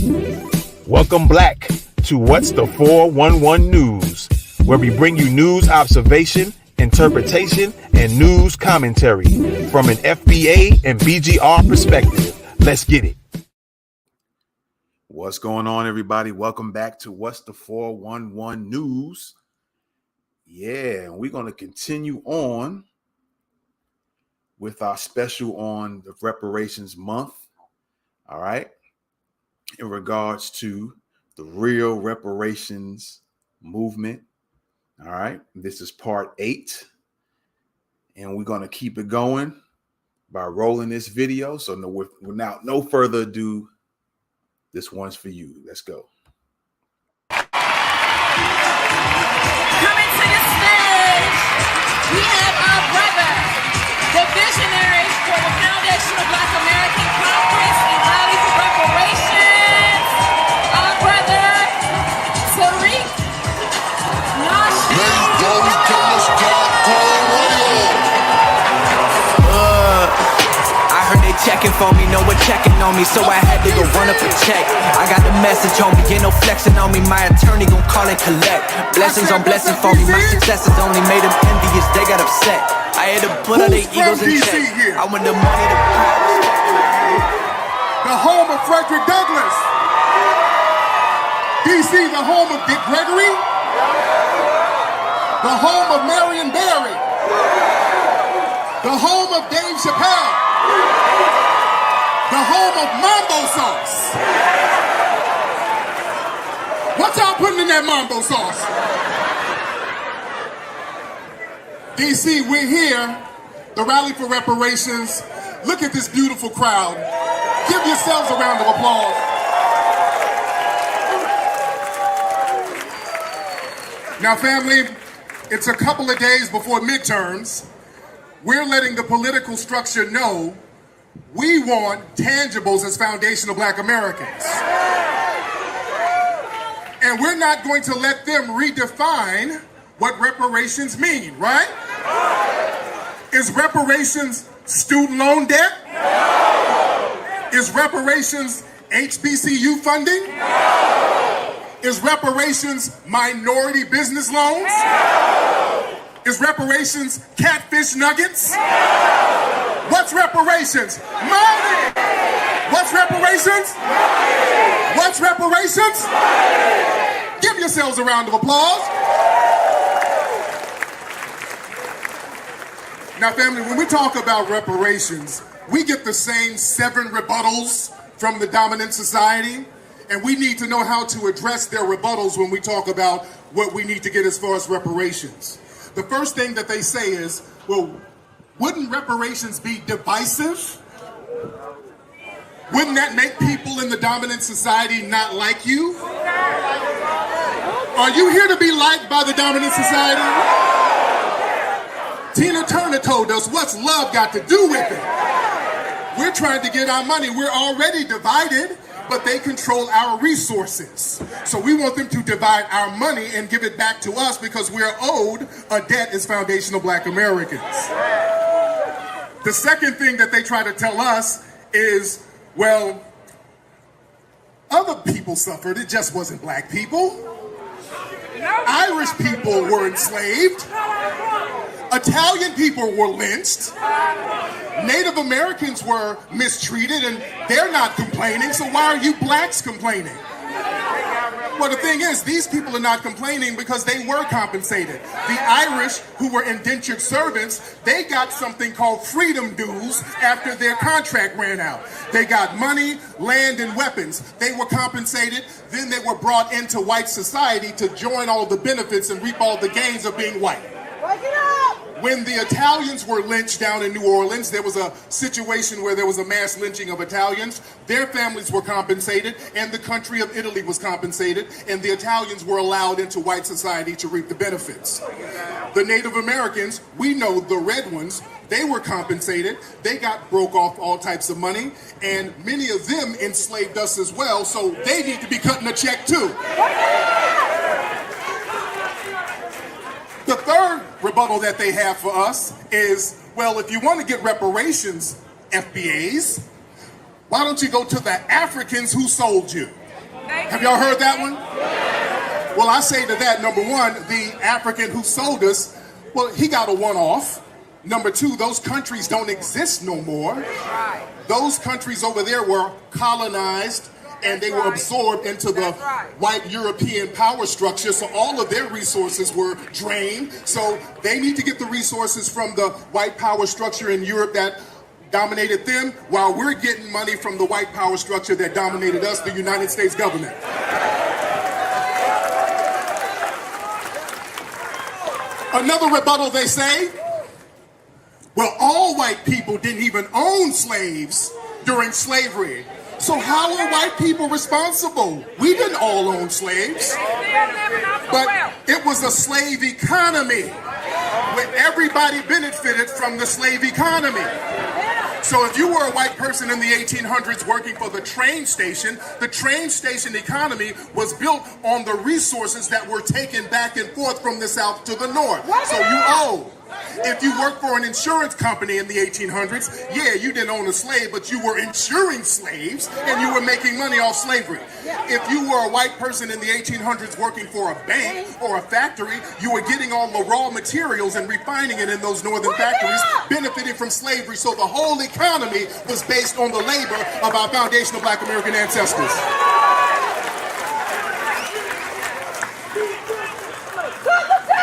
Welcome back to What's the 411 News, where we bring you news observation, interpretation, and news commentary from an FBA and BGR perspective. Let's get it. What's going on, everybody? Welcome back to What's the 411 News. Yeah, we're going to continue on with our special on the Reparations Month. All right. In regards to the real reparations movement. All right. This is part 8. And we're going to keep it going by rolling this video. So without no further ado, this one's for you. Let's go. Coming to the stage, we have our brother, the visionary for the Foundation of Black American Conference and Rally for Reparations, our brother, Tariq Checking for me, no one checking on me, so I had to go run up a check. I got the message on me, ain't no flexing on me, my attorney gon' call and collect. Blessings on blessings for me, my successes only made them envious, they got upset. I had to put all their egos in check. I want the money, the power, the home of Frederick Douglass. DC, the home of Dick Gregory. The home of Marion Barry. The home of Dave Chappelle. The home of Mambo sauce. What y'all putting in that Mambo sauce? DC, we're here, the Rally for Reparations. Look at this beautiful crowd. Give yourselves a round of applause. Now, family, it's a couple of days before midterms. We're letting the political structure know we want tangibles as foundational Black Americans. And we're not going to let them redefine what reparations mean, right? Is reparations student loan debt? No. Is reparations HBCU funding? No. Is reparations minority business loans? No. Is reparations catfish nuggets? No. What's reparations? Money! What's reparations? Money! What's reparations? Money! Give yourselves a round of applause. Now, family, when we talk about reparations, we get the same 7 rebuttals from the dominant society, and we need to know how to address their rebuttals when we talk about what we need to get as far as reparations. The first thing that they say is, well, wouldn't reparations be divisive? Wouldn't that make people in the dominant society not like you? Are you here to be liked by the dominant society? Tina Turner told us, what's love got to do with it? We're trying to get our money. We're already divided, but they control our resources. So we want them to divide our money and give it back to us because we're owed a debt as foundational Black Americans. The second thing that they try to tell us is, well, other people suffered, it just wasn't Black people. Irish people were enslaved. Italian people were lynched. Native Americans were mistreated, and they're not complaining, so why are you Blacks complaining? Well, the thing is, these people are not complaining because they were compensated. The Irish, who were indentured servants, they got something called freedom dues after their contract ran out. They got money, land, and weapons. They were compensated. Then they were brought into white society to join all the benefits and reap all the gains of being white. When the Italians were lynched down in New Orleans, there was a situation where there was a mass lynching of Italians. Their families were compensated, and the country of Italy was compensated, and the Italians were allowed into white society to reap the benefits. The Native Americans, we know the red ones, they were compensated. They broke off all types of money, and many of them enslaved us as well, so they need to be cutting a check too. The third rebuttal that they have for us is, well, if you want to get reparations, FBAs, why don't you go to the Africans who sold you? Have y'all heard that one? Well, I say to that, number one, the African who sold us, well, he got a one-off. Number two, those countries don't exist no more. Those countries over there were colonized and they were absorbed into the white European power structure. So all of their resources were drained. So they need to get the resources from the white power structure in Europe that dominated them, while we're getting money from the white power structure that dominated us, the United States government. Another rebuttal, they say, well, all white people didn't even own slaves during slavery. So how are white people responsible? We didn't all own slaves. But it was a slave economy where everybody benefited from the slave economy. So if you were a white person in the 1800s working for the train station economy was built on the resources that were taken back and forth from the south to the north. So you owe. If you worked for an insurance company in the 1800s, yeah, you didn't own a slave, but you were insuring slaves and you were making money off slavery. If you were a white person in the 1800s working for a bank or a factory, you were getting all the raw materials and refining it in those northern factories, benefiting from slavery. So the whole economy was based on the labor of our foundational Black American ancestors.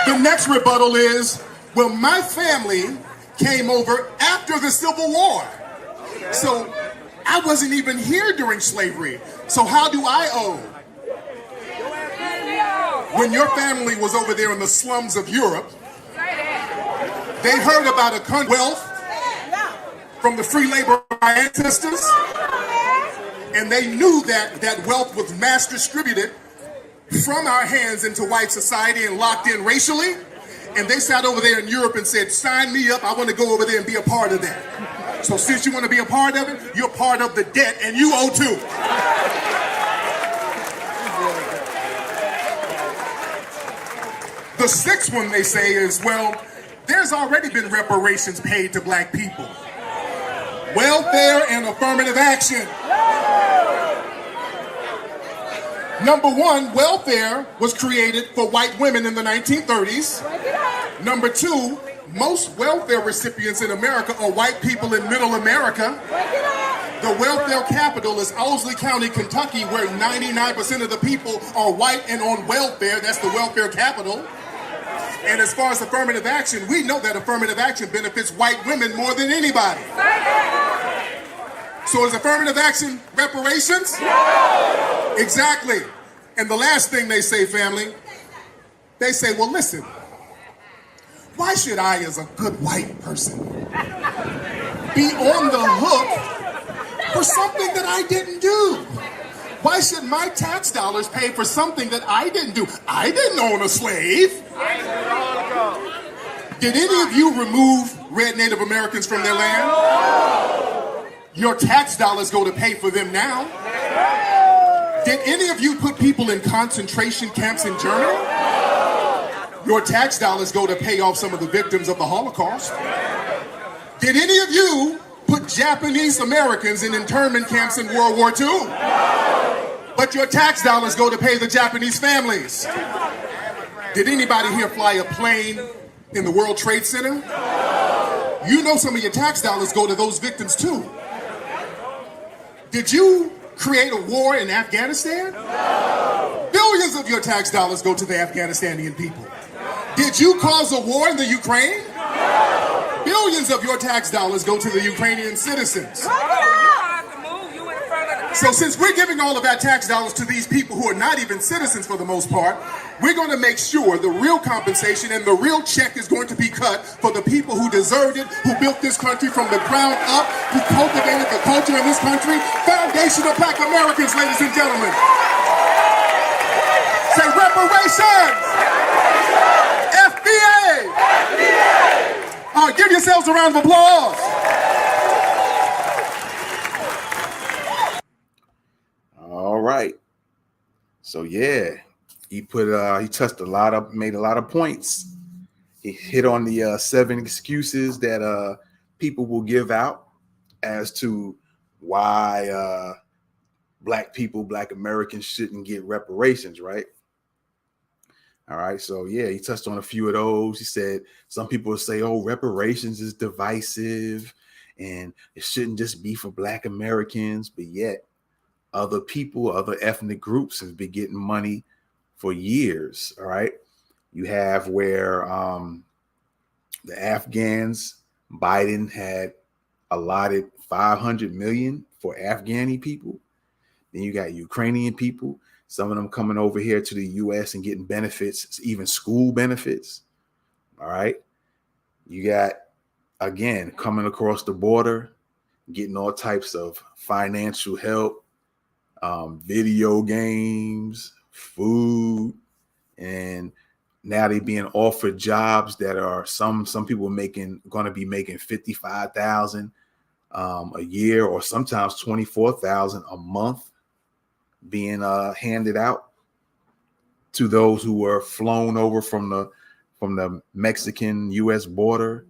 The next rebuttal is, well, my family came over after the Civil War. So I wasn't even here during slavery. So how do I owe? When your family was over there in the slums of Europe, they heard about a country's wealth from the free labor of our ancestors, and they knew that that wealth was mass distributed from our hands into white society and locked in racially. And they sat over there in Europe and said, sign me up, I want to go over there and be a part of that. So since you want to be a part of it, you're part of the debt and you owe too. The sixth one they say is, well, there's already been reparations paid to Black people. Welfare and affirmative action. Number one, welfare was created for white women in the 1930s. Number two, most welfare recipients in America are white people in middle America. The welfare capital is Owsley County, Kentucky, where 99% of the people are white and on welfare. That's the welfare capital. And as far as affirmative action, we know that affirmative action benefits white women more than anybody. So is affirmative action reparations? No! Exactly. And the last thing they say, family, they say, well, listen, why should I, as a good white person, be on the hook for something that I didn't do? Why should my tax dollars pay for something that I didn't do? I didn't own a slave. Did any of you remove red Native Americans from their land? Your tax dollars go to pay for them now. Did any of you put people in concentration camps in Germany? Your tax dollars go to pay off some of the victims of the Holocaust. Did any of you put Japanese Americans in internment camps in World War II? But your tax dollars go to pay the Japanese families. Did anybody here fly a plane in the World Trade Center? You know some of your tax dollars go to those victims too. Did you create a war in Afghanistan? No. Billions of your tax dollars go to the Afghanistanian people. Did you cause a war in the Ukraine? No. Billions of your tax dollars go to the Ukrainian citizens. So since we're giving all of our tax dollars to these people who are not even citizens for the most part, we're going to make sure the real compensation and the real check is going to be cut for the people who deserved it, who built this country from the ground up, who cultivated the culture in this country. Foundational Black Americans, ladies and gentlemen. Say reparations! FBA! All right, give yourselves a round of applause. All right. So yeah, he touched made a lot of points. He hit on the 7 excuses that people will give out as to why black people, black Americans shouldn't get reparations, right? All right. So, yeah, he touched on a few of those. He said some people say, oh, reparations is divisive and it shouldn't just be for black Americans. But yet other people, other ethnic groups have been getting money for years. All right. You have where the Afghans, Biden had allotted 500 million for Afghani people. Then you got Ukrainian people, some of them coming over here to the US and getting benefits, even school benefits. All right. You got, again, coming across the border, getting all types of financial help, video games, food, and now they being offered jobs that are some people going to be making 55,000 a year, or sometimes 24,000 a month, being handed out to those who were flown over from the Mexican U.S. border,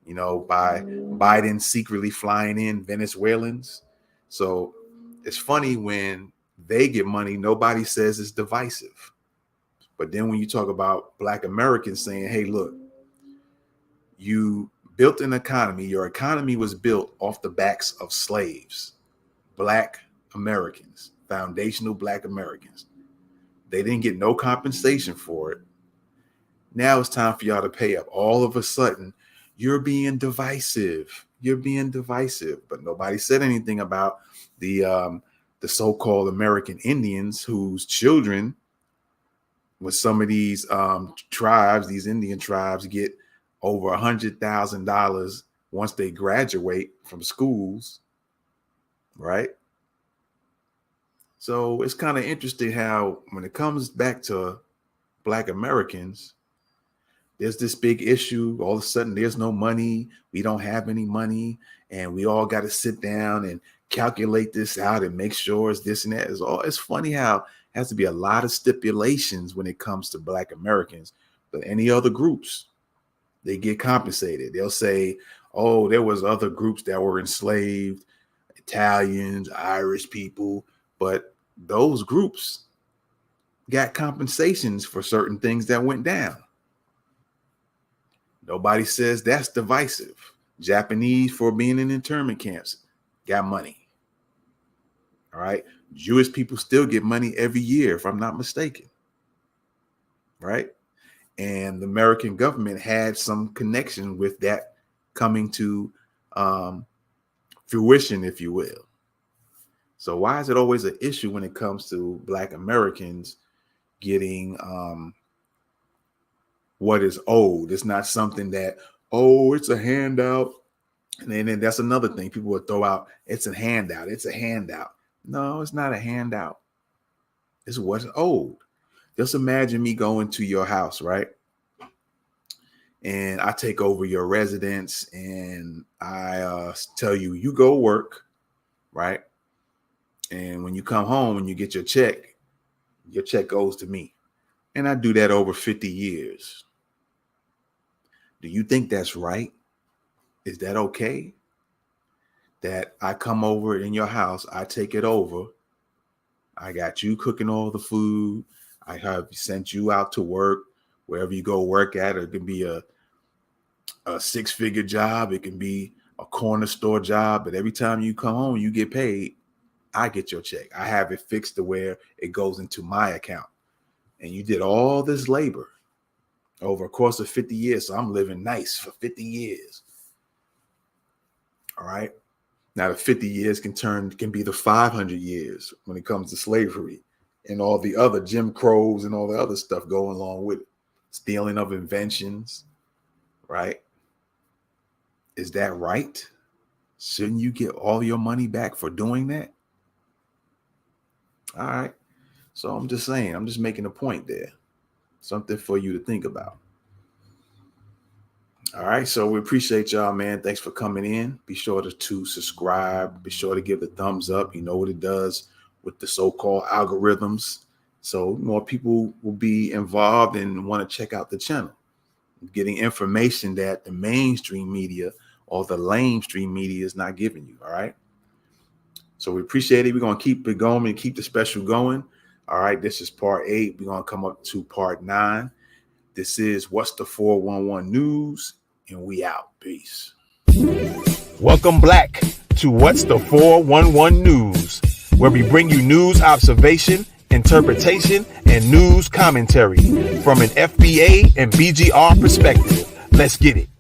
by Biden secretly flying in Venezuelans. So it's funny when they get money, nobody says it's divisive. But then when you talk about black Americans saying, hey, look, you built an economy, your economy was built off the backs of slaves, black Americans, foundational black Americans. They didn't get no compensation for it. Now it's time for y'all to pay up. All of a sudden, you're being divisive. You're being divisive. But nobody said anything about the so-called American Indians whose children with some of these tribes, these Indian tribes, get over $100,000 once they graduate from schools, right? So it's kind of interesting how when it comes back to black Americans, there's this big issue. All of a sudden, there's no money. We don't have any money. And we all got to sit down and calculate this out and make sure it's this and that. It's funny how it has to be a lot of stipulations when it comes to black Americans. But any other groups, they get compensated. They'll say, oh, there was other groups that were enslaved, Italians, Irish people. But those groups got compensations for certain things that went down. Nobody says that's divisive. Japanese for being in internment camps got money. All right. Jewish people still get money every year, if I'm not mistaken. Right. And the American government had some connection with that coming to fruition, if you will. So why is it always an issue when it comes to black Americans getting what is owed? It's not something that, oh, it's a handout. And then that's another thing people will throw out. It's a handout. It's a handout. No, it's not a handout. It's what's owed. Just imagine me going to your house, right? And I take over your residence and I tell you, you go work, right? And when you come home and you get your check goes to me. And I do that over 50 years. Do you think that's right? Is that okay? That I come over in your house, I take it over. I got you cooking all the food. I have sent you out to work, wherever you go work at. It can be a six-figure job. It can be a corner store job. But every time you come home, you get paid. I get your check. I have it fixed to where it goes into my account. And you did all this labor over a course of 50 years. So I'm living nice for 50 years. All right. Now the 50 years can be the 500 years when it comes to slavery and all the other Jim Crows and all the other stuff going along with it. Stealing of inventions. Right. Is that right? Shouldn't you get all your money back for doing that? All right. So I'm just saying, I'm just making a point there. Something for you to think about. All right. So we appreciate y'all, man. Thanks for coming in. Be sure to subscribe. Be sure to give the thumbs up. You know what it does with the so-called algorithms. So more people will be involved and want to check out the channel. Getting information that the mainstream media or the lamestream media is not giving you. All right. So we appreciate it. We're going to keep it going and keep the special going. All right, this is part 8. We're going to come up to part 9. This is What's the 411 News, and we out. Peace. Welcome back to What's the 411 News, where we bring you news observation, interpretation, and news commentary from an FBA and BGR perspective. Let's get it.